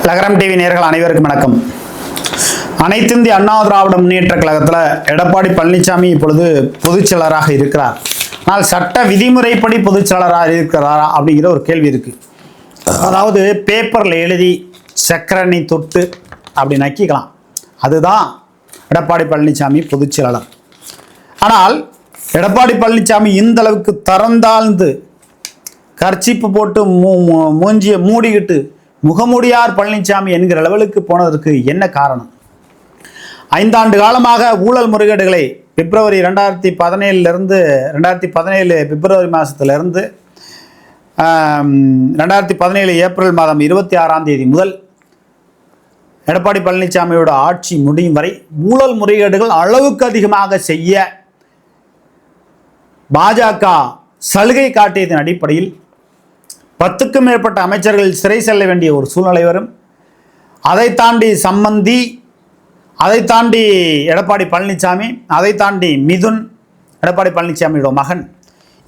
லகரம் டிவி நேயர்கள் அனைவருக்கும் வணக்கம். அனைத்து இந்திய அண்ணா திராவிட முன்னேற்ற கழகத்தில் எடப்பாடி பழனிசாமி இப்பொழுது பொதுச் செயலராக இருக்கிறார். ஆனால் சட்ட விதிமுறைப்படி பொதுச் செயலராக இருக்கிறாரா அப்படிங்கிற ஒரு கேள்வி இருக்கு. அதாவது பேப்பரில் எழுதி சக்கரணி தொட்டு அப்படி நக்கிக்கலாம், அதுதான் எடப்பாடி பழனிசாமி பொதுச் செயலாளர். ஆனால் எடப்பாடி பழனிசாமி இந்த அளவுக்கு தரந்தாழ்ந்து கர்ச்சிப்பு போட்டு மூஞ்சியை மூடிக்கிட்டு முகமுடியார் பழனிசாமி என்கிற லெவலுக்கு போனதற்கு என்ன காரணம்? 5 ஆண்டு காலமாக ஊழல் முறைகேடுகளை பிப்ரவரி 2017 பிப்ரவரி மாதத்திலிருந்து 2017 ஏப்ரல் மாதம் 26ஆம் தேதி முதல் எடப்பாடி பழனிசாமியோட ஆட்சி முடியும் வரை ஊழல் முறைகேடுகள் அளவுக்கு அதிகமாக செய்ய பாஜக சலுகை காட்டியதன் அடிப்படையில் 10க்கும் மேற்பட்ட அமைச்சர்கள் சிறை செல்ல வேண்டிய ஒரு சூழ்நிலை வரும். அதை தாண்டி சம்பந்தி, அதை தாண்டி எடப்பாடி பழனிசாமி, அதை தாண்டி மிதுன், எடப்பாடி பழனிசாமியோட மகன்,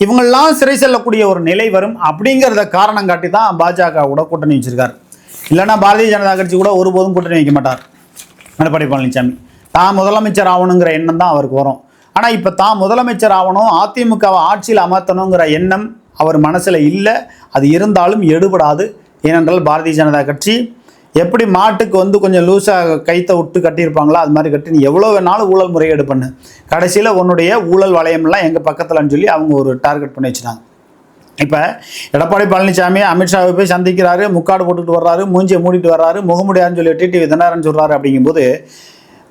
இவங்கெல்லாம் சிறை செல்லக்கூடிய ஒரு நிலை வரும். அப்படிங்கிறத காரணம் காட்டி தான் பாஜக கூட கூட்டணி வச்சிருக்காரு. இல்லைன்னா பாரதிய ஜனதா கட்சி கூட ஒருபோதும் கூட்டணி வைக்க மாட்டார். எடப்பாடி பழனிசாமி தான் முதலமைச்சர் ஆகணுங்கிற எண்ணம் தான் அவருக்கு வரும். ஆனால் இப்போ தான் முதலமைச்சர் ஆகணும், அதிமுகவை ஆட்சியில் அமர்த்தணுங்கிற எண்ணம் அவர் மனசில் இல்லை. அது இருந்தாலும் எடுபடாது. ஏனென்றால் பாரதிய ஜனதா கட்சி எப்படி மாட்டுக்கு கொஞ்சம் லூஸாக கைத்தை விட்டு கட்டியிருப்பாங்களோ அது மாதிரி கட்டி நீ எவ்வளோ வேணாலும் ஊழல் முறையீடு பண்ணு, கடைசியில் உன்னுடைய ஊழல் வளையம்லாம் எங்கள் பக்கத்தில்னு சொல்லி அவங்க ஒரு டார்கெட் பண்ணி வச்சுட்டாங்க. இப்போ எடப்பாடி பழனிசாமி அமித்ஷாவை போய் சந்திக்கிறாரு, முக்காடு போட்டுக்கிட்டு வர்றாரு, மூஞ்சியை மூடிட்டு வர்றாரு, முகமுடியாதுன்னு சொல்லி டிடிவி தினகரன் சொல்கிறாரு. அப்படிங்கும்போது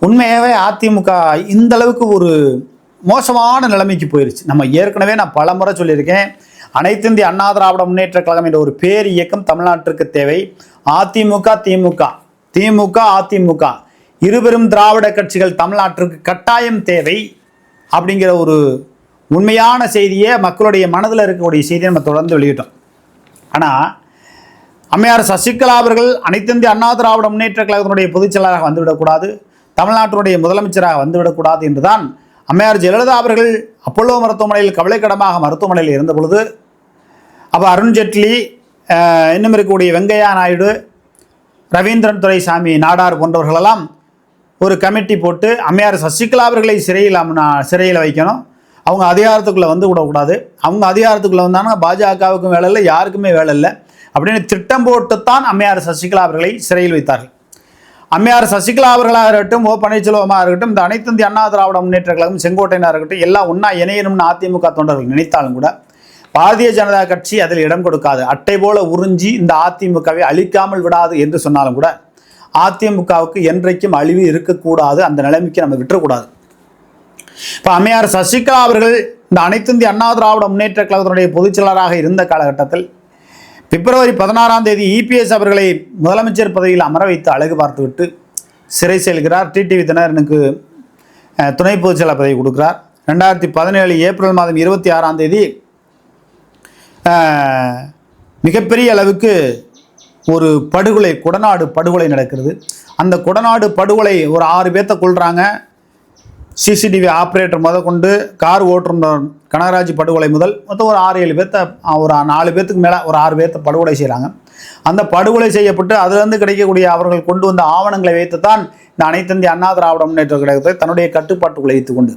உண்மையாகவே அதிமுக இந்த அளவுக்கு ஒரு மோசமான நிலைமைக்கு போயிடுச்சு. நம்ம ஏற்கனவே நான் பல முறை சொல்லியிருக்கேன், அனைத்து இந்திய அண்ணா திராவிட முன்னேற்ற கழகம் என்ற ஒரு பேர் இயக்கம் தமிழ்நாட்டிற்கு தேவை. அதிமுக திமுக, திமுக அதிமுக இருபெரும் திராவிட கட்சிகள் தமிழ்நாட்டிற்கு கட்டாயம் தேவை அப்படிங்கிற ஒரு உண்மையான செய்தியை, மக்களுடைய மனதில் இருக்கக்கூடிய செய்தியை நம்ம தொடர்ந்து வெளியிட்டோம். ஆனால் அம்மையார் சசிகலா அவர்கள் அனைத்து இந்திய அண்ணா திராவிட முன்னேற்ற கழகத்தினுடைய பொதுச் செயலாளராக வந்துவிடக்கூடாது, தமிழ்நாட்டினுடைய முதலமைச்சராக வந்துவிடக்கூடாது என்றுதான் அம்மையார் ஜெயலலிதா அவர்கள் அப்போலோ மருத்துவமனையில் கவலைக்கிடமாக மருத்துவமனையில் இருந்த பொழுது, அப்போ அருண்ஜேட்லி, இன்னும் இருக்கக்கூடிய வெங்கையா நாயுடு, ரவீந்திரன் துரைசாமி நாடார் போன்றவர்களெல்லாம் ஒரு கமிட்டி போட்டு அம்மையார் சசிகலா அவர்களை சிறையில் வைக்கணும், அவங்க அதிகாரத்துக்குள்ளே வந்து விடக்கூடாது, அவங்க அதிகாரத்துக்குள்ளே வந்தாங்கன்னா பாஜகவுக்கும் வேலை இல்லை, யாருக்குமே வேலை இல்லை அப்படின்னு திட்டம் போட்டுத்தான் அம்மையார் சசிகலா அவர்களை சிறையில் வைத்தார்கள். அம்மையார் சசிகலா அவர்களாக இருக்கட்டும், ஓ பன்னீர்செல்வமாக இருக்கட்டும், இந்த அனைத்து இந்திய அண்ணா திராவிட முன்னேற்ற கழகம், செங்கோட்டையனாக இருக்கட்டும், எல்லாம் ஒன்றா இணையணும்னு அதிமுக தொண்டர்கள் நினைத்தாலும் கூட பாரதிய ஜனதா கட்சி அதில் இடம் கொடுக்காது, அட்டை போல உறிஞ்சி இந்த அதிமுகவை அழிக்காமல் விடாது என்று சொன்னாலும் கூட அதிமுகவுக்கு என்றைக்கும் அழிவு இருக்கக்கூடாது, அந்த நிலைமைக்கு நம்ம விட்டுறக்கூடாது. இப்போ அம்மையார் சசிகலா அவர்கள் இந்த அனைத்து இந்திய அண்ணா திராவிட முன்னேற்ற கழகத்தினுடைய பொதுச் செயலாளராக இருந்த காலகட்டத்தில் பிப்ரவரி 16ஆம் தேதி இபிஎஸ் அவர்களை முதலமைச்சர் பதவியில் அமர வைத்து அழகு பார்த்துவிட்டு சிறை செல்கிறார். டிடிவி தினகரனுக்கு துணை பொதுச் செயலாளர் பதவி கொடுக்கிறார். 2017 ஏப்ரல் மாதம் 26ஆம் தேதி மிகப்பெரிய அளவுக்கு ஒரு படுகொலை, கொடநாடு படுகொலை நடக்கிறது. அந்த கொடநாடு படுகொலை ஒரு 6 பேர்த்த கொள்கிறாங்க. சிசிடிவி ஆப்ரேட்டர் கொண்டு கார் ஓட்டுநர் கனகராஜ் படுகொலை முதல் மொத்தம் ஒரு 6-7 பேர்த்த, ஒரு 4 பேர்த்துக்கு மேலே ஒரு 6 பேர்த்த படுகொலை செய்கிறாங்க. அந்த படுகொலை செய்யப்பட்டு அதிலிருந்து கிடைக்கக்கூடிய அவர்கள் கொண்டு வந்த ஆவணங்களை வைத்து தான் இந்த அனைத்து இந்திய அண்ணா திராவிட முன்னேற்ற கழகத்தை தன்னுடைய கட்டுப்பாட்டுக்குள்ளே வைத்துக்கொண்டு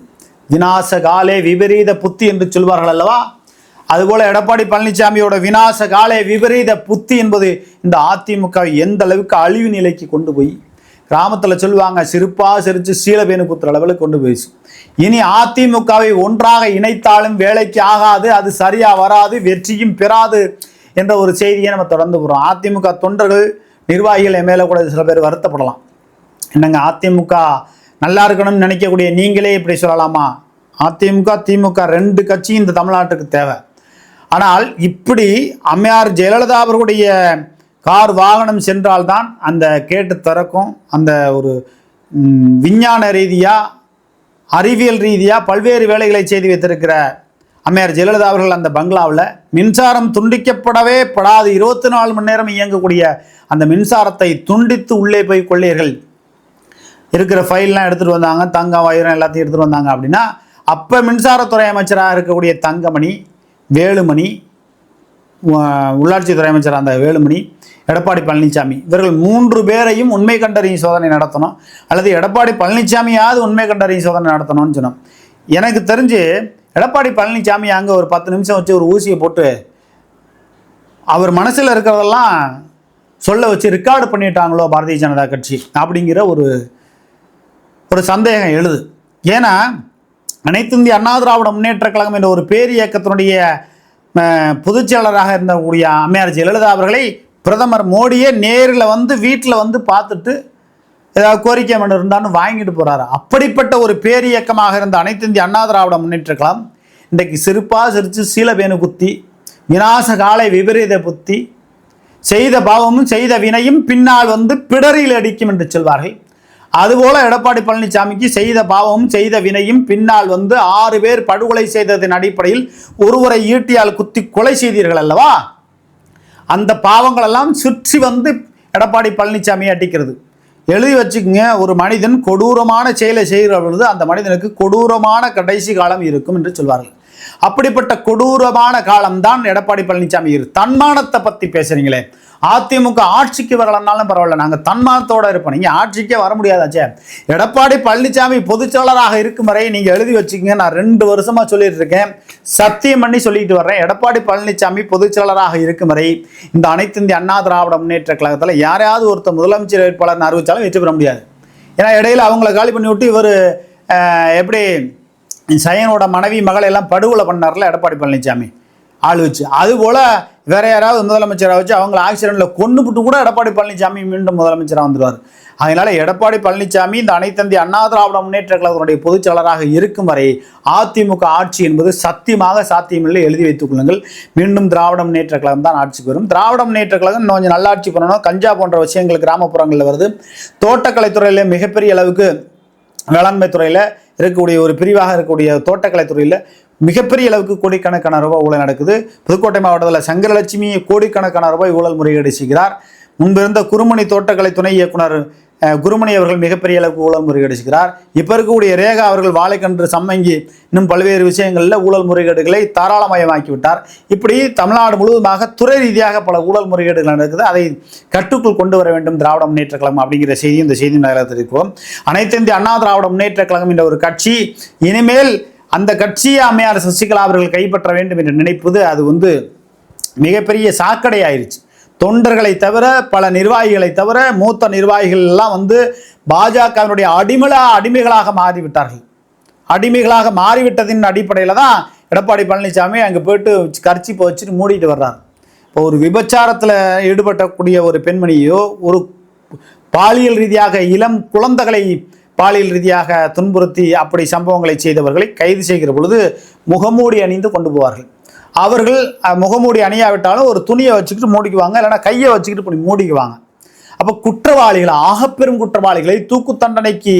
விநாச காலே விபரீத புத்தி என்று சொல்வார்கள் அல்லவா, அதுபோல் எடப்பாடி பழனிசாமியோட விநாச காலே விபரீத புத்தி என்பது இந்த அதிமுக எந்த அளவுக்கு அழிவு நிலைக்கு கொண்டு போய், கிராமத்தில் சொல்லுவாங்க சிரிப்பாக சிரித்து சீலபேனு குத்துற அளவுக்கு கொண்டு போயிடுச்சு. இனி அதிமுகவை ஒன்றாக இணைத்தாலும் வேலைக்கு ஆகாது, அது சரியாக வராது, வெற்றியும் பெறாது என்ற ஒரு செய்தியை நம்ம தொடர்ந்து போகிறோம். அதிமுக தொண்டர்கள், நிர்வாகிகள் என் மேலே கூட சில பேர் வருத்தப்படலாம். என்னங்க அதிமுக நல்லா இருக்கணும்னு நினைக்கக்கூடிய நீங்களே இப்படி சொல்லலாமா? அதிமுக திமுக 2 கட்சி இந்த தமிழ்நாட்டுக்கு தேவை. ஆனால் இப்படி அம்மையார் ஜெயலலிதா அவர்களுடைய கார் வாகனம் சென்றால்தான் அந்த கேட்டு திறக்கும். அந்த ஒரு விஞ்ஞான ரீதியாக, அறிவியல் ரீதியாக பல்வேறு வேலைகளை செய்து வைத்திருக்கிற அம்மையார் ஜெயலலிதா அவர்கள் அந்த பங்களாவில் மின்சாரம் துண்டிக்கப்படவே படாது, 24 மணி நேரம் இயங்கக்கூடிய அந்த மின்சாரத்தை துண்டித்து உள்ளே போய் கொள்ளையர்கள் இருக்கிற ஃபைல்லாம் எடுத்துகிட்டு வந்தாங்க, தங்கம் வயிறம் எல்லாத்தையும் எடுத்துகிட்டு வந்தாங்க. அப்படின்னா அப்போ மின்சாரத்துறை அமைச்சராக இருக்கக்கூடிய தங்கமணி, வேலுமணி, உள்ளாட்சித்துறை அமைச்சர் அந்த வேலுமணி, எடப்பாடி பழனிசாமி இவர்கள் 3 பேரையும் உண்மை கண்டறியும் சோதனை நடத்தணும், அல்லது எடப்பாடி பழனிசாமியாவது உண்மை கண்டறியும் சோதனை நடத்தணும்னு சொன்னோம். எனக்கு தெரிஞ்சு எடப்பாடி பழனிசாமி அங்கே ஒரு 10 நிமிஷம் வச்சு ஒரு ஊசியை போட்டு அவர் மனசில் இருக்கிறதெல்லாம் சொல்ல வச்சு ரெக்கார்டு பண்ணிட்டாங்களோ பாரதிய ஜனதா கட்சி அப்படிங்கிற ஒரு சந்தேகம் எழுது. ஏன்னா அனைத்து இந்திய அண்ணா திராவிட முன்னேற்ற கழகம் என்ற ஒரு பேர் இயக்கத்தினுடைய பொதுச்செயலராக இருந்தக்கூடிய அம்மையார் ஜெயலலிதா அவர்களை பிரதமர் மோடியே நேரில் வந்து வீட்டில் வந்து பார்த்துட்டு ஏதாவது கோரிக்கை மனு இருந்தான்னு வாங்கிட்டு போகிறாரு. அப்படிப்பட்ட ஒரு பேர் இயக்கமாக இருந்த அனைத்து இந்திய அண்ணா திராவிட முன்னேற்ற கழகம் இன்றைக்கு சிரிப்பாக சிரித்து சீலபேனு குத்தி விநாச காலை விபரீத புத்தி செய்த பாவமும் செய்த வினையும் பின்னால் வந்து பிடரில் அடிக்கும் என்று சொல்வார்கள். அதுபோல எடப்பாடி பழனிசாமிக்கு செய்த பாவமும் செய்த வினையும் பின்னால் வந்து 6 பேர் படுகொலை செய்ததன் அடிப்படையில் ஒருவரை ஈட்டியால் குத்தி கொலை செய்தீர்கள் அல்லவா, அந்த பாவங்கள் எல்லாம் சுற்றி வந்து எடப்பாடி பழனிசாமியை அடிக்கிறது. எழுதி வச்சுக்கோங்க, ஒரு மனிதன் கொடூரமான செயலை செய்கிற பொழுது அந்த மனிதனுக்கு கொடூரமான கடைசி காலம் இருக்கும் என்று சொல்வார்கள். அப்படிப்பட்ட கொடூரமான காலம்தான் எடப்பாடி பழனிசாமி. தன்மானத்தை பற்றி பேசுறீங்களே, அதிமுக ஆட்சிக்கு வரலன்னாலும் பரவாயில்ல, நாங்கள் தன்மானத்தோடு இருப்போம். நீங்கள் ஆட்சிக்கே வர முடியாதாச்சே. எடப்பாடி பழனிசாமி பொதுச்செயலராக இருக்கும் வரை நீங்கள் எழுதி வச்சுக்கோங்க, நான் 2 வருஷமாக சொல்லிட்டு இருக்கேன், சத்தியம் பண்ணி சொல்லிட்டு வர்றேன். எடப்பாடி பழனிசாமி பொதுச்செயலராக இருக்கும் வரை இந்த அனைத்து இந்திய அண்ணா திராவிட முன்னேற்ற கழகத்தில் யாரையாவது ஒருத்தர் முதலமைச்சர் வேட்பாளர் அறிவித்தாலும் வெற்றி பெற முடியாது. ஏன்னா இடையில அவங்கள காலி பண்ணி விட்டு இவர் எப்படி சையனோட மனைவி மகளை எல்லாம் படுகொலை பண்ணார்ல எடப்பாடி பழனிசாமி ஆள் வச்சு, அதுபோல் வேற யாராவது முதலமைச்சராக வச்சு அவங்கள ஆக்சிடென்ட்டில் கொண்டுபிட்டு கூட எடப்பாடி பழனிசாமி மீண்டும் முதலமைச்சராக வந்துடுவார். அதனால் எடப்பாடி பழனிசாமி இந்த அனைத்து இந்திய அண்ணா திராவிட முன்னேற்ற கழகத்தினுடைய பொதுச்செயலராக இருக்கும் வரை அதிமுக ஆட்சி என்பது சத்தியமாக சாத்தியமில்லை, எழுதி வைத்துக் கொள்ளுங்கள். மீண்டும் திராவிட முன்னேற்ற கழகம் தான் ஆட்சிக்கு வரும். திராவிட முன்னேற்ற கழகம் இன்னும் கொஞ்சம் நல்லாட்சி பண்ணணும். கஞ்சா போன்ற விஷயங்கள் கிராமப்புறங்களில் வருது. தோட்டக்கலைத்துறையில் மிகப்பெரிய அளவுக்கு வேளாண்மை துறையில் இருக்கக்கூடிய ஒரு பிரிவாக இருக்கக்கூடிய தோட்டக்கலைத்துறையில் மிகப்பெரிய அளவுக்கு கோடிக்கணக்கான ரூபாய் ஊழல் நடக்குது. புதுக்கோட்டை மாவட்டத்தில் சங்கரலட்சுமி கோடிக்கணக்கான ரூபாய் ஊழல் முறைகேடு செய்கிறார். முன்பிருந்த குருமணி தோட்டக்கலை துணை இயக்குனர் குருமணி அவர்கள் மிகப்பெரிய அளவுக்கு ஊழல் முறைகேடு செய்கிறார். இப்போ இருக்கக்கூடிய ரேகா அவர்கள் வாழைக்கன்று சம்மங்கி இன்னும் பல்வேறு விஷயங்களில் ஊழல் முறைகேடுகளை தாராளமயமாக்கி விட்டார். இப்படி தமிழ்நாடு முழுவதுமாக துறை ரீதியாக பல ஊழல் முறைகேடுகள் நடக்குது. அதை கட்டுக்குள் கொண்டு வர வேண்டும் திராவிட முன்னேற்ற கழகம் அப்படிங்கிற செய்தி இந்த செய்தி நிலையத்திற்கும். அனைத்து இந்திய அண்ணா திராவிட முன்னேற்ற கழகம் என்ற ஒரு கட்சி இனிமேல் அந்த கட்சியை அம்மையார் சசிகலா அவர்கள் கைப்பற்ற வேண்டும் என்று நினைப்பது அது மிகப்பெரிய சாக்கடை ஆயிடுச்சு. தொண்டர்களை தவிர பல நிர்வாகிகளை தவிர மூத்த நிர்வாகிகள் எல்லாம் பாஜகவினுடைய அடிமைகளாக மாறிவிட்டார்கள். அடிமைகளாக மாறிவிட்டதின் அடிப்படையில் தான் எடப்பாடி பழனிசாமி அங்கே போயிட்டு கர்ச்சிப்பை வச்சுட்டு மூடிட்டு வர்றார். இப்போ ஒரு விபச்சாரத்தில் ஈடுபட்டக்கூடிய ஒரு பெண்மணியோ ஒரு பாலியல் ரீதியாக இளம் குழந்தைகளை பாலியல் ரீதியாக துன்புறுத்தி அப்படி சம்பவங்களை செய்தவர்களை கைது செய்கிற பொழுது முகமூடி அணிந்து கொண்டு போவார்கள். அவர்கள் முகமூடி அணியாவிட்டாலும் ஒரு துணியை வச்சுக்கிட்டு மூடிக்குவாங்க, இல்லைன்னா கையை வச்சுக்கிட்டு மூடிக்குவாங்க. அப்போ குற்றவாளிகள், ஆகப்பெரும் குற்றவாளிகளை, தூக்கு தண்டனைக்கு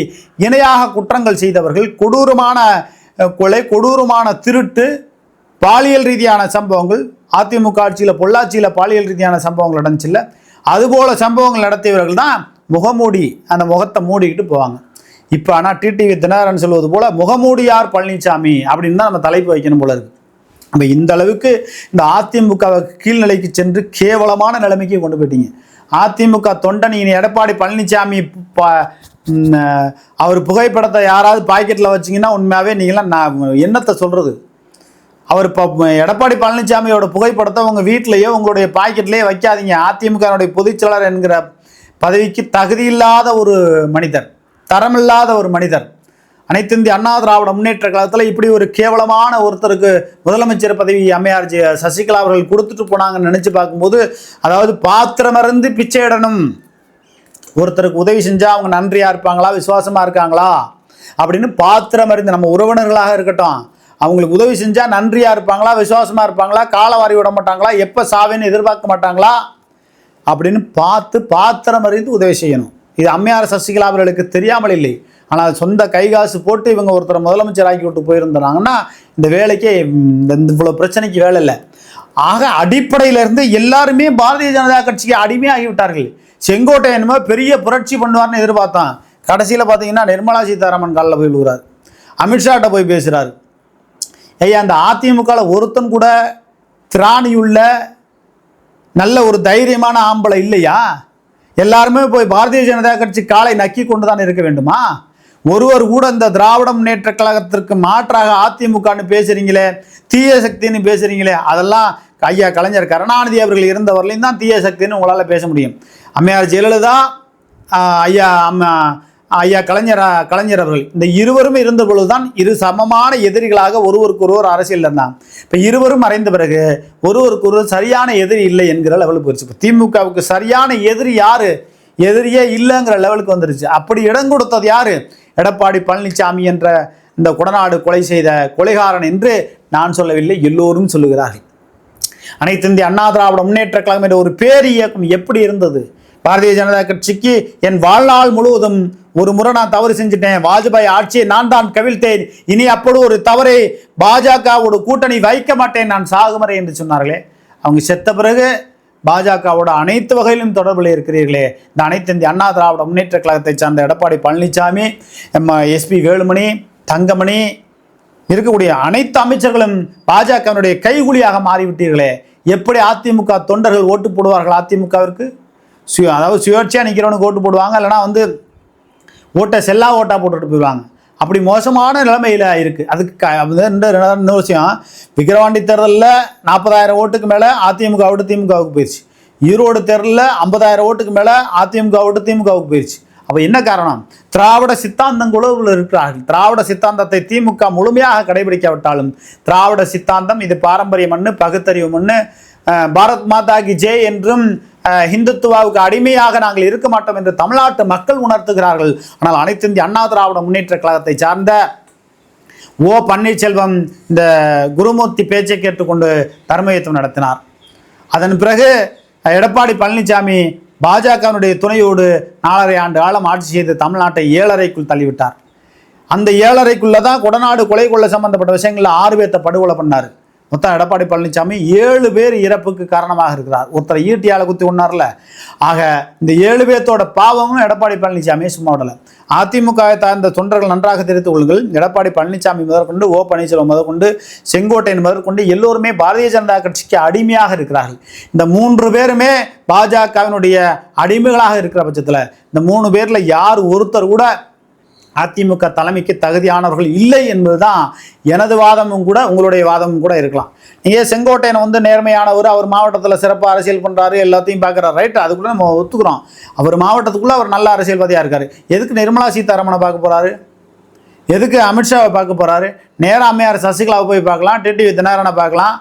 இணையாக குற்றங்கள் செய்தவர்கள், கொடூரமான கொலை, கொடூரமான திருட்டு, பாலியல் ரீதியான சம்பவங்கள், அதிமுக ஆட்சியில் பொள்ளாச்சியில் பாலியல் ரீதியான சம்பவங்கள் நடந்துச்சுல்ல, அதுபோல சம்பவங்கள் நடத்தியவர்கள் தான் முகமூடி அந்த முகத்தை மூடிக்கிட்டு போவாங்க. இப்போ ஆனால் டிடிவி தினகரன் சொல்வது போல முகமூடியார் பழனிசாமி அப்படின்னு தான் நம்ம தலைப்பு வைக்கணும் போல இருக்கு. நம்ம இந்த அளவுக்கு இந்த அதிமுக கீழ்நிலைக்கு சென்று கேவலமான நிலைமைக்கு கொண்டு போயிட்டீங்க. அதிமுக தொண்டன் இனி எடப்பாடி பழனிசாமி அவர் புகைப்படத்தை யாராவது பாக்கெட்டில் வச்சிங்கன்னா உண்மையாகவே நீங்களாம் நான் என்னத்தை சொல்கிறது. அவர் இப்போ எடப்பாடி பழனிசாமியோட புகைப்படத்தை உங்கள் வீட்டிலையோ உங்களுடைய பாக்கெட்லேயே வைக்காதீங்க. அதிமுகனுடைய பொதுச்செயலாளர் என்கிற பதவிக்கு தகுதியில்லாத ஒரு மனிதர், தரமில்லாத ஒரு மனிதர். அனைத்து இந்திய அண்ணா திராவிட முன்னேற்ற கழகத்தில் இப்படி ஒரு கேவலமான ஒருத்தருக்கு முதலமைச்சர் பதவி அம்மையார் சசிகலா அவர்கள் கொடுத்துட்டு போனாங்கன்னு நினச்சி பார்க்கும்போது, அதாவது பாத்திரமருந்து பிச்சையிடணும். ஒருத்தருக்கு உதவி செஞ்சால் அவங்க நன்றியாக இருப்பாங்களா, விசுவாசமாக இருக்காங்களா அப்படின்னு பாத்திரமருந்து, நம்ம உறவினர்களாக இருக்கட்டும், அவங்களுக்கு உதவி செஞ்சால் நன்றியாக இருப்பாங்களா, விசுவாசமாக இருப்பாங்களா, காலவாரி விட மாட்டாங்களா, எப்போ சாவேன்னு எதிர்பார்க்க மாட்டாங்களா அப்படின்னு பார்த்து பாத்திரமறிந்து உதவி செய்யணும். இது அம்மையார் சசிகலா அவர்களுக்கு தெரியாமல் இல்லை. ஆனால் சொந்த கைகாசு போட்டு இவங்க ஒருத்தரை முதலமைச்சர் ஆக்கி விட்டு போயிருந்தாங்கன்னா இந்த வேலைக்கே இவ்வளோ பிரச்சனைக்கு வேலை இல்லை. ஆக அடிப்படையிலிருந்து எல்லாருமே பாரதிய ஜனதா கட்சிக்கு அடிமையாகி விட்டார்கள். செங்கோட்டையன் என்னமோ பெரிய புரட்சி பண்ணுவார்னு எதிர்பார்த்தான். கடைசியில் பார்த்தீங்கன்னா நிர்மலா சீதாராமன் காலில் போய் விழுகிறார், அமித்ஷாட்ட போய் பேசுகிறார். ஐயா, அந்த அதிமுகவில் ஒருத்தன் கூட திராணியுள்ள நல்ல ஒரு தைரியமான ஆம்பளை இல்லையா? எல்லாருமே போய் பாரதிய ஜனதா கட்சி காலை நக்கி கொண்டு தான் இருக்க வேண்டுமா? ஒருவர் கூட இந்த திராவிட முன்னேற்ற கழகத்திற்கு மாற்றாக அதிமுகன்னு பேசுறீங்களே, தீய சக்தின்னு பேசுறீங்களே, அதெல்லாம் ஐயா கலைஞர் கருணாநிதி அவர்கள் இருந்தவர்களையும் தான் தீய சக்தின்னு உங்களால் பேச முடியும். அம்மையார் ஜெயலலிதா, ஐயா கலைஞர் அவர்கள், இந்த இருவரும் இருந்த பொழுதுதான் இரு சமமான எதிரிகளாக ஒருவருக்கு ஒருவர் அரசியல் இருந்தாங்க. இப்போ இருவரும் மறைந்த பிறகு ஒருவருக்கு ஒருவர் சரியான எதிரி இல்லை என்கிற லெவலுக்கு போயிடுச்சு. இப்போ திமுகவுக்கு சரியான எதிரி யாரு? எதிரியே இல்லைங்கிற லெவலுக்கு வந்துருச்சு. அப்படி இடம் கொடுத்தது யாரு? எடப்பாடி பழனிசாமி என்ற இந்த கொடநாடு கொலை செய்த கொலைகாரன் என்று நான் சொல்லவில்லை, எல்லோரும் சொல்லுகிறார்கள். அனைத்து இந்திய அண்ணா திராவிட முன்னேற்ற கழகம் என்ற ஒரு பேர் இயக்கம் எப்படி இருந்தது? பாரதிய ஜனதா கட்சிக்கு என் வாழ்நாள் முழுவதும் ஒரு முறை நான் தவறு செஞ்சுட்டேன், வாஜ்பாய் ஆட்சியை நான் தான் கவிழ்த்தேன், இனி அப்படி ஒரு தவறை பாஜகவோட கூட்டணி வைக்க மாட்டேன், நான் சாகுமறை என்று சொன்னார்களே, அவங்க செத்த பிறகு பாஜகவோட அனைத்து வகையிலும் தொடர்பில் இருக்கிறீர்களே. இந்த அனைத்து இந்திய அண்ணா திராவிட முன்னேற்ற கழகத்தை சார்ந்த எடப்பாடி பழனிசாமி, எஸ்பி வேலுமணி, தங்கமணி இருக்கக்கூடிய அனைத்து அமைச்சர்களும் பாஜகவினுடைய கைகூலியாக மாறிவிட்டீர்களே. எப்படி அதிமுக தொண்டர்கள் ஓட்டு போடுவார்கள்? அதிமுகவிற்கு அதாவது சுயேட்சையாக நிற்கிறவனுக்கு ஓட்டு போடுவாங்க, இல்லைனா ஓட்டை செல்லா ஓட்டாக போட்டுட்டு போயிடுவாங்க. அப்படி மோசமான நிலைமையில் இருக்குது. அதுக்கு இன்னொரு விஷயம், விக்கிரவாண்டி தேர்தலில் 40,000 ஓட்டுக்கு மேலே அதிமுக ஓட்டு திமுகவுக்கு போயிடுச்சு. ஈரோடு தேர்தலில் 50,000 ஓட்டுக்கு மேலே அதிமுக ஓட்டு திமுகவுக்கு போயிடுச்சு. அப்போ என்ன காரணம்? திராவிட சித்தாந்தம் குழுவில் இருக்கிறார்கள். திராவிட சித்தாந்தத்தை திமுக முழுமையாக கடைபிடிக்காவிட்டாலும் திராவிட சித்தாந்தம் இது பாரம்பரிய மண்ணு, பகுத்தறிவு மண்ணு, பாரத் மாதா கி ஜெய் என்றும் ஹிந்துத்துவாவுக்கு அடிமையாக நாங்கள் இருக்க மாட்டோம் என்று தமிழ்நாட்டு மக்கள் உணர்த்துகிறார்கள். ஆனால் அனைத்து இந்திய அண்ணா திராவிட முன்னேற்ற கழகத்தை சார்ந்த ஓ பன்னீர்செல்வம் இந்த குருமூர்த்தி பேச்சை கேட்டுக்கொண்டு தர்மயுத்தம் நடத்தினார். அதன் பிறகு எடப்பாடி பழனிசாமி பாஜகவினுடைய துணையோடு 4.5 ஆண்டு காலம் ஆட்சி செய்து தமிழ்நாட்டை 7.5க்குள் தள்ளிவிட்டார். அந்த 7.5க்குள்ளே தான் கொடநாடு கொலை கொள்ள சம்பந்தப்பட்ட விஷயங்களில் 6 பேர்த்த படுகொலை பண்ணார். மொத்தம் எடப்பாடி பழனிசாமி 7 பேர் இறப்புக்கு காரணமாக இருக்கிறார். ஒருத்தரை ஈட்டியால் குத்தி கொண்டார்ல. ஆக இந்த 7 பேர்த்தோட பாவமும் எடப்பாடி பழனிசாமியை சும்மா விடலை. அதிமுகவை சார்ந்த தொண்டர்கள் நன்றாக தெரிவித்துக் கொள்ளுங்கள். எடப்பாடி பழனிசாமி முதற்கொண்டு, ஓ பன்னீர்செல்வம் முதற்கொண்டு, செங்கோட்டையன் முதற்கொண்டு எல்லோருமே பாரதிய ஜனதா கட்சிக்கு அடிமையாக இருக்கிறார்கள். இந்த 3 பேருமே பாஜகவினுடைய அடிமைகளாக இருக்கிற பட்சத்தில் இந்த 3 பேரில் யார் ஒருத்தர் கூட அதிமுக தலைமைக்கு தகுதியானவர்கள் இல்லை என்பதுதான் எனது வாதமும் கூட, உங்களுடைய வாதமும் கூட இருக்கலாம். நீங்கள் செங்கோட்டையன் நேர்மையானவர், அவர் மாவட்டத்தில் சிறப்பாக அரசியல் பண்ணுறாரு, எல்லாத்தையும் பார்க்குறாரு, ரைட், அதுக்குள்ளே நம்ம ஒத்துக்கிறோம். அவர் மாவட்டத்துக்குள்ளே அவர் நல்ல அரசியல்வாதியாக இருக்கார். எதுக்கு நிர்மலா சீதாராமனை பார்க்க போகிறாரு? எதுக்கு அமித்ஷாவை பார்க்க போகிறாரு? நேராக அம்மையார் சசிகலாவை போய் பார்க்கலாம், டிடிவி தினகரனை பார்க்கலாம்.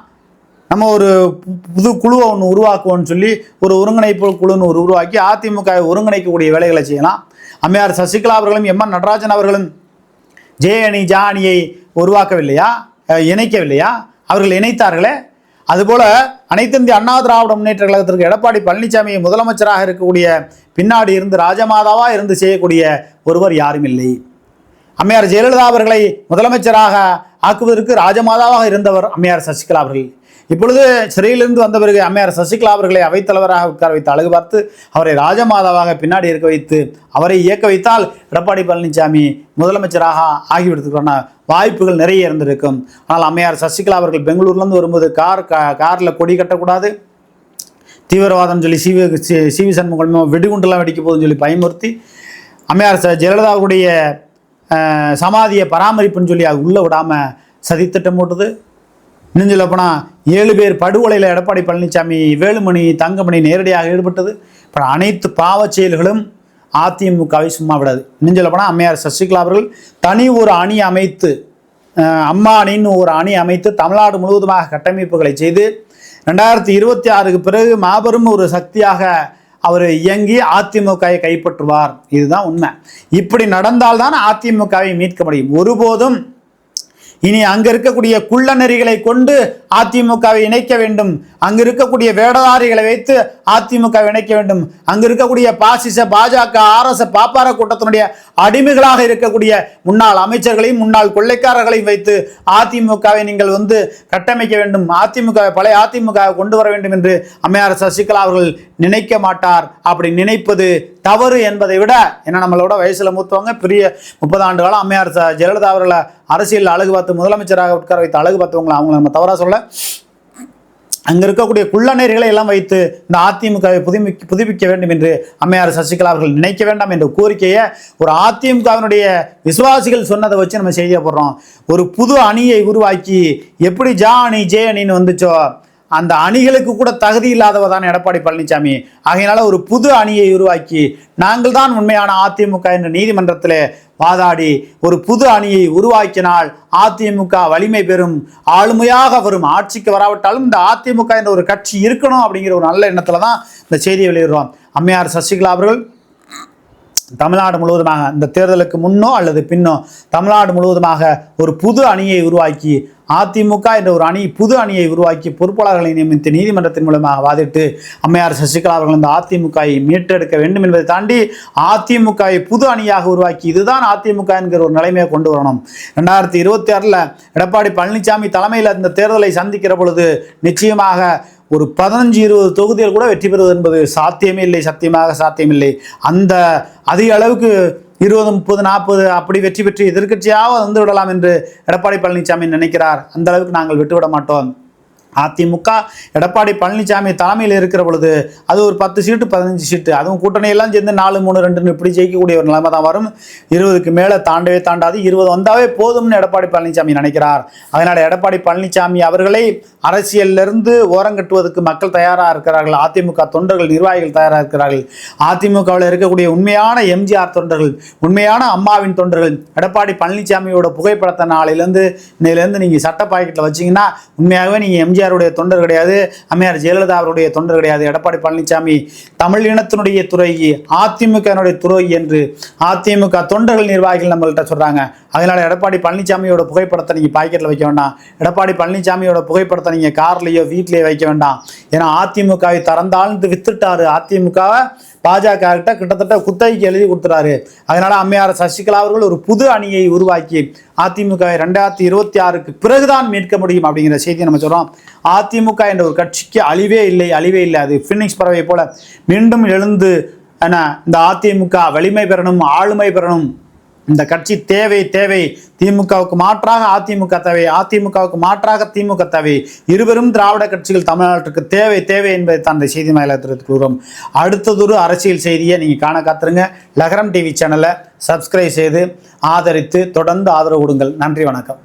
நம்ம ஒரு புது குழுவை ஒன்று உருவாக்குவோன்னு சொல்லி ஒரு ஒருங்கிணைப்பு குழுன்னு உருவாக்கி அதிமுகவை ஒருங்கிணைக்கக்கூடிய வேலைகளை செய்யலாம். அம்மையார் சசிகலா அவர்களும் எம்என் நடராஜன் அவர்களும் ஜே அணி ஜா அணியை உருவாக்கவில்லையா, இணைக்கவில்லையா? அவர்கள் இணைத்தார்களே. அதுபோல் அனைத்து இந்திய அண்ணா திராவிட முன்னேற்ற கழகத்திற்கு எடப்பாடி பழனிசாமியை முதலமைச்சராக இருக்கக்கூடிய பின்னாடி இருந்து ராஜமாதாவாக இருந்து செய்யக்கூடிய ஒருவர் யாரும் இல்லை. அம்மையார் ஜெயலலிதா அவர்களை முதலமைச்சராக ஆக்குவதற்கு ராஜமாதாவாக இருந்தவர் அம்மையார் சசிகலா அவர்கள். இப்பொழுது சிறையிலிருந்து வந்த பிறகு அம்மையார் சசிகலா அவர்களை அவைத்தலைவராக உட்கார வைத்து அழகு பார்த்து அவரை ராஜமாதாவாக பின்னாடி இருக்க வைத்து அவரை இயக்க வைத்தால் எடப்பாடி பழனிசாமி முதலமைச்சராக ஆகிவிடுறதுக்கான வாய்ப்புகள் நிறைய இருந்திருக்கும். ஆனால் அம்மையார் சசிகலா அவர்கள் பெங்களூர்லேருந்து வரும்போது காரில் கொடி கட்டக்கூடாது, தீவிரவாதம் சொல்லி சிவி சண்முகம் வெடிகுண்டெல்லாம் வெடிக்க போகுதுன்னு சொல்லி பயமுறுத்தி அம்மையார் ஜெயலலிதாவுடைய சமாதியை பராமரிப்புன்னு சொல்லி அது உள்ளே விடாமல் சதித்திட்டம் போட்டது. இன்னும் சொல்லப்போனால் 7 பேர் படுகொலையில் எடப்பாடி பழனிசாமி, வேலுமணி, தங்கமணி நேரடியாக ஈடுபட்டது. இப்போ அனைத்து பாவச் செயல்களும் அதிமுகவை சும்மா விடாது. இன்னும் சொல்லப்போனால் அம்மையார் சசிகலா அவர்கள் தனி ஒரு அணி அமைத்து, அம்மா அணின்னு ஒரு அணி அமைத்து தமிழ்நாடு முழுவதுமாக கட்டமைப்புகளை செய்து 2026க்கு பிறகு மாபெரும் ஒரு சக்தியாக அவர் இயங்கி அதிமுகவை கைப்பற்றுவார். இதுதான் உண்மை. இப்படி நடந்தால்தான் அதிமுகவை மீட்க முடியும். ஒருபோதும் இனி அங்க இருக்கக்கூடிய குள்ள நெறிகளை கொண்டு அதிமுகவை இணைக்க வேண்டும், அங்கு இருக்கக்கூடிய வேடதாரிகளை வைத்து அதிமுகவை இணைக்க வேண்டும், அங்கு இருக்கக்கூடிய பாசிச பாஜக RS பாப்பார கூட்டத்தினுடைய அடிமைகளாக இருக்கக்கூடிய முன்னாள் அமைச்சர்களையும் முன்னாள் கொள்ளைக்காரர்களையும் வைத்து அதிமுகவை நீங்கள் கட்டமைக்க வேண்டும், அதிமுகவை பழைய அதிமுகவை கொண்டு வர வேண்டும் என்று அம்மையார் சசிகலா அவர்கள் நினைக்க மாட்டார். அப்படி நினைப்பது தவறு என்பதை விட, என்ன நம்மளோட வயசுல மூத்தவங்க, பெரிய 30 ஆண்டு காலம் அம்மையார் ஜெயலலிதா அவர்களை அரசியல் அழகு பார்த்து முதலமைச்சராக உட்கார வைத்து அழகு பார்த்தவங்களை அவங்களை நம்ம தவறா சொல்ல. அங்கே இருக்கக்கூடிய குள்ளநேர்களை எல்லாம் வைத்து இந்த அதிமுகவை புதுப்பிக்க வேண்டும் என்று அம்மையார் சசிகலா அவர்கள் நினைக்க வேண்டாம் என்ற கோரிக்கையை ஒரு அதிமுகவினுடைய விசுவாசிகள் சொன்னதை வச்சு நம்ம செய்தியை போடுறோம். ஒரு புது அணியை உருவாக்கி எப்படி ஜா அணி ஜே அணின்னு வந்துச்சோ அந்த அணிகளுக்கு கூட தகுதி இல்லாதவர் தான் எடப்பாடி பழனிசாமி. ஆகையினால ஒரு புது அணியை உருவாக்கி நாங்கள் தான் உண்மையான அதிமுக என்ற நீதிமன்றத்தில் வாதாடி ஒரு புது அணியை உருவாக்கினால் அதிமுக வலிமை பெறும், ஆளுமையாக வரும். ஆட்சிக்கு வராவிட்டாலும் இந்த அதிமுக என்ற ஒரு கட்சி இருக்கணும் அப்படிங்கிற ஒரு நல்ல எண்ணத்தில் தான் இந்த செய்தியை வெளியிடுறோம். அம்மையார் சசிகலா அவர்கள் தமிழ்நாடு முழுவதுமாக இந்த தேர்தலுக்கு முன்னோ அல்லது பின்னோ தமிழ்நாடு முழுவதுமாக ஒரு புது அணியை உருவாக்கி அதிமுக என்ற ஒரு புது அணியை உருவாக்கி பொறுப்பாளர்களை நியமித்து நீதிமன்றத்தின் மூலமாக வாதிட்டு அம்மையார் சசிகலா அவர்கள் இந்த அதிமுகவை மீட்டெடுக்க வேண்டும் என்பதை தாண்டி அதிமுகவை புது அணியாக உருவாக்கி இதுதான் அதிமுக என்கிற ஒரு நிலைமையை கொண்டு வரணும். 2026 எடப்பாடி பழனிசாமி தலைமையில் இந்த தேர்தலை சந்திக்கிற பொழுது நிச்சயமாக ஒரு 15-20 தொகுதிகள் கூட வெற்றி பெறுவது என்பது சாத்தியமே இல்லை, சத்தியமாக சாத்தியமில்லை. அந்த அதிக அளவுக்கு 20, 30, 40 அப்படி வெற்றி பெற்று எதிர்க்கட்சியாக வந்து விடலாம் என்று எடப்பாடி பழனிசாமி நினைக்கிறார். அந்த அளவுக்கு நாங்கள் விட்டுவிட மாட்டோம். அதிமுக எடப்பாடி பழனிசாமி தலைமையில் இருக்கிற பொழுது அது ஒரு 10 சீட்டு 15 சீட்டு, அதுவும் கூட்டணியெல்லாம் சேர்ந்து 4-3-2 இப்படி ஜெயிக்கக்கூடிய ஒரு நிலைமை தான் வரும். 20க்கு மேலே தாண்டவே தாண்டாது. 20 வந்தாவே போதும்னு எடப்பாடி பழனிசாமி நினைக்கிறார். அதனால் எடப்பாடி பழனிசாமி அவர்களை அரசியலிருந்து ஓரங்கட்டுவதற்கு மக்கள் தயாராக இருக்கிறார்கள். அதிமுக தொண்டர்கள் நிர்வாகிகள் தயாராக இருக்கிறார்கள். அதிமுகவில் இருக்கக்கூடிய உண்மையான எம்ஜிஆர் தொண்டர்கள், உண்மையான அம்மாவின் தொண்டர்கள் எடப்பாடி பழனிசாமியோட புகைப்படத்தை இன்னையிலேருந்து நீங்கள் சட்ட பாக்கெட்டில் வச்சிங்கன்னா உண்மையாகவே நீங்கள் எம்ஜிஆருடைய தொண்டர் கிடையாது, அம்மையார் ஜெயலலிதா அவருடைய தொண்டர் கிடையாது. எடப்பாடி பழனிசாமி தமிழ் இனத்தினுடைய துரோகி, அதிமுகனுடைய துரோகி என்று அதிமுக தொண்டர்கள் நிர்வாகிகள் நம்மள்கிட்ட சொல்கிறாங்க. அதனால் எடப்பாடி பழனிசாமியோட புகைப்படத்தை நீங்கள் பாக்கெட்டில் வைக்க வேண்டாம். எடப்பாடி பழனிசாமியோட புகைப்படத்தை நீங்கள் கார்லேயோ வீட்லேயோ வைக்க வேண்டாம். ஏன்னா அதிமுகவை திறந்தால்னு வித்துட்டாரு. அதிமுகவை பாஜக கிட்டத்தட்ட குத்தகைக்கு எழுதி கொடுத்துறாரு. அதனால அம்மையார் சசிகலா அவர்கள் ஒரு புது அணியை உருவாக்கி அதிமுகவை 2026க்கு பிறகுதான் மீட்க முடியும் அப்படிங்கிற செய்தியை நம்ம சொல்றோம். அதிமுக என்ற ஒரு கட்சிக்கு அழிவே இல்லை. அது பினிக்ஸ் பறவை போல மீண்டும் எழுந்து இந்த அதிமுக வலிமை பெறணும், ஆளுமை பெறணும். இந்த கட்சி தேவை. திமுகவுக்கு மாற்றாக அதிமுக தேவை, அதிமுகவுக்கு மாற்றாக திமுக தேவை. இருவரும் திராவிட கட்சிகள் தமிழ்நாட்டுக்கு தேவை என்பதை தான் இந்த செய்தி மேலத்திற்கு கூறும். அடுத்ததொரு அரசியல் செய்தியை நீங்கள் காண காத்துருங்க. லகரம் டிவி சேனலை சப்ஸ்கிரைப் செய்து ஆதரித்து தொடர்ந்து ஆதரவு கொடுங்கள். நன்றி, வணக்கம்.